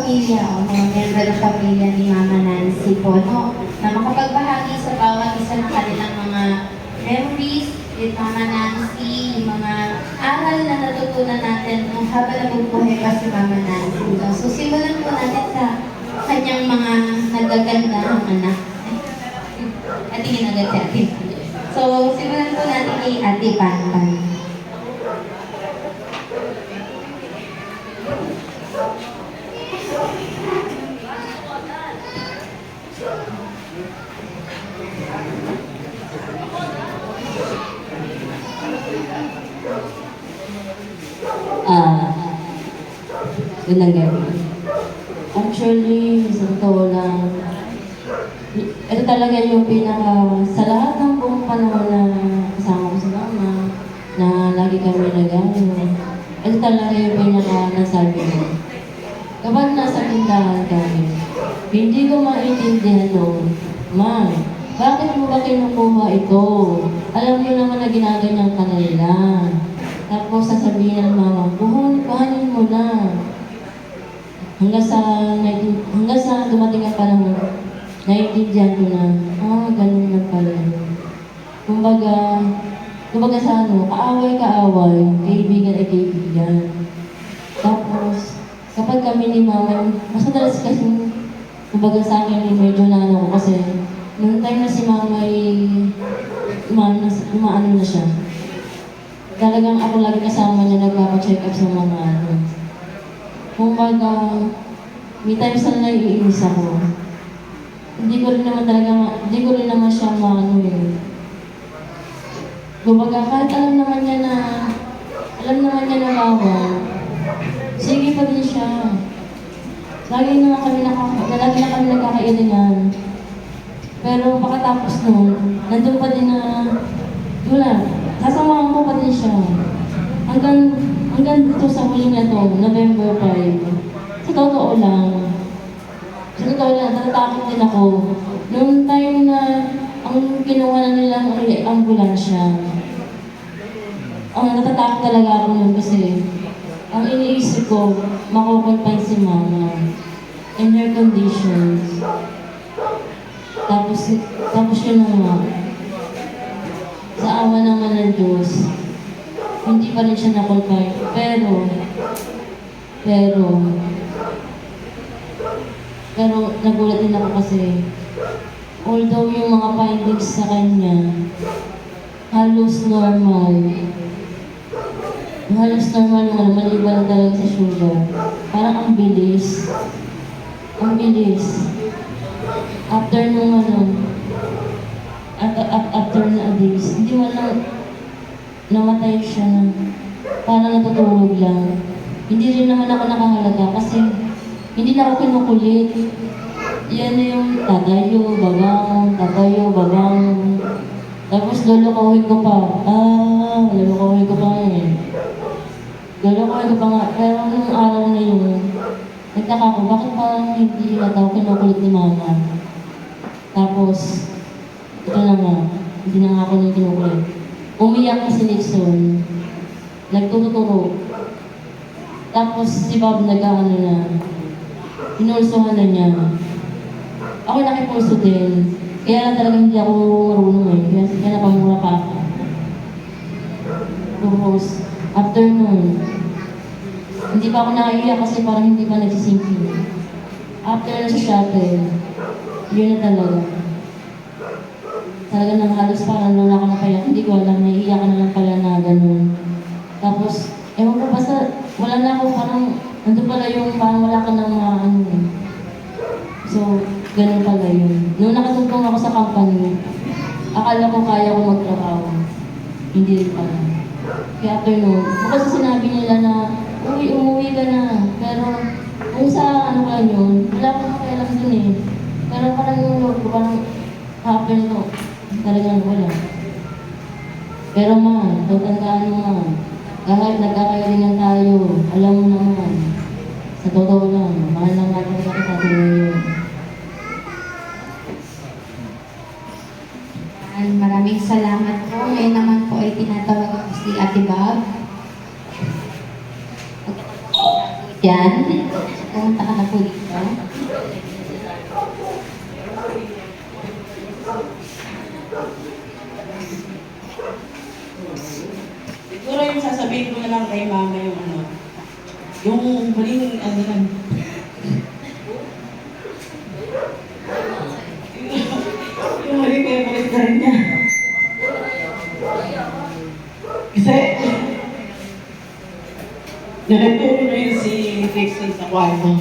pamilya o mga member ng pamilya ni Mama Nancy po, no? Na makapagbahagi sa bawat isa ng kanilang mga memories with Mama Nancy, yung mga aral na natutunan natin nung habang nabubuhay pa si Mama Nancy. No? So simulan po natin sa kanyang mga nagagandang anak. At hindi agad si Ate. So simulan po natin kay Ate Panpan. Gandang gabi. Actually, sa totoo lang, ito talaga yung sa lahat ng buong panahon na kasama ko sa mama, na lagi kami nag-ano, ito talaga yung nasabi ko. Kapag nasa tindahan kami, hindi ko maintindihan noon, Ma, bakit mo ba kinukuha ito? Alam mo naman na ginaganyan ka nila. Tapos sasabihin ng mama, kuhanin mo na. Hanggang sa dumating ang panahon, naiintindihan ko na, ganun na pala. Kumbaga sa kaaway-kaaway, kaibigan ay kaibigan. Tapos, kapag kami ni mama, mas madalas kasi, kumbaga sa akin, medyo ko kasi, nung time na si mama ay umaano na siya. Talagang ako lagi kasama niya nagpapa-check up sa mga Kumbaga, may times na naiinis ako. Hindi ko rin naman siya Kumbaga, kahit alam naman niya na bawal, sige pa din siya. Lagi na kami nagkakailangan. Pero pagkatapos nun, nandun pa din na, wala, sasamahan ko pa din siya. Hanggang dito sa huling na to, November 5. Sa totoo lang, natatakot din ako. Noong time na ang kinuha na nilang ambulansya, natatakot talaga ako nun kasi ang iniisip ko, makukonfine si mama in her conditions. Tapos yun na nga, sa awa naman ng Diyos, hindi pa rin siya na-confine. Pero nagulat din ako kasi although yung mga findings sa kanya halos normal yung maliban talaga sa sugar. Parang ang bilis. After na days, hindi man lang namatay siya na parang natutulog lang. Hindi rin naman ako nakahalaga kasi hindi na ako kinukulit. Yan na yung tatayo, babang. Tapos lulukuhin ko pa. Lulukuhin ko pa nga. Pero nung araw na yun, nagtaka ko, bakit parang hindi na daw kinukulit ni mama? Tapos, ito na nga, hindi na nga ako nang kinukulit. Umiyak na si Nixon, nagtuturo. Tapos si Bob pinulsuhan na niya. Ako nakipulso din. Kaya lang talaga hindi ako marunong Kaya napamura pa ako. Tapos, after nun, hindi pa ako nakaiyak kasi parang hindi pa nagsisingkin. After na sa shuttle, yun na talaga. Talaga nang halos parang nung ako napayak, hindi ko alam, naiiyak na lang pala na ganun. Tapos, ewan ko, basta wala na ako parang, nandun pala yung parang wala ka nang So, ganun pala yun. Nung nakatungtong ako sa company, akala ko kaya ko magtrabaho. Hindi rin pala. Kaya after nun, kasi sinabi nila na, umuwi ka na. Pero, kung sa yun, wala akong makialam dun Pero parang yung Lord ko, parang after to, talagang wala. Pero tatandaan mo kahit nagkakayaringan tayo, alam mo naman, sa totoo lang, mahal lang natin sa ngayon. Maraming salamat po. Ngayon naman po ay tinatawag ko si Ate Bob. Yan. pumunta ka na po dito. Siguro yung sasabihin ko na lang kay mama yung ano, yung huling ano lang. Yung huling memories na rin niya. Kasi, nagturo na yun si Trixie sa kwarto.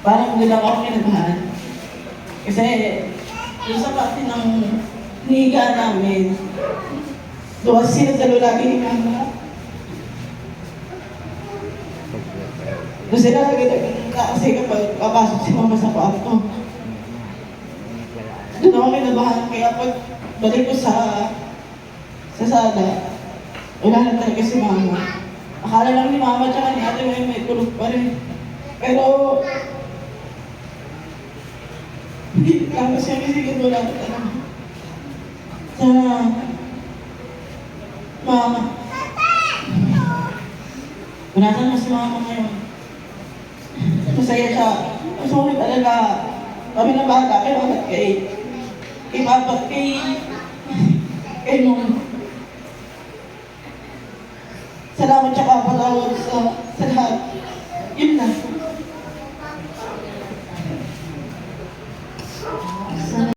Parang doon ako kinabahan. Kasi, yung sa pati ng higa namin, doon kasi sinasalo lagi ni mama. Doon sila lagi kasi kapag papasok si mama sa kwarto. Doon ako kinabahan. Kaya pag balik ko sa sala, wala na talaga si mama. Akala lang ni mama tsaka ni ate may tulog pa rin. Pero, hindi lang kasi sige wala na talaga. Sa mama. Wala na si mama ngayon. Masaya siya. Masaya talaga. Kami na bata pero kay papa, kay mama. Salamat siya kapatawad sa lahat. Yun lang.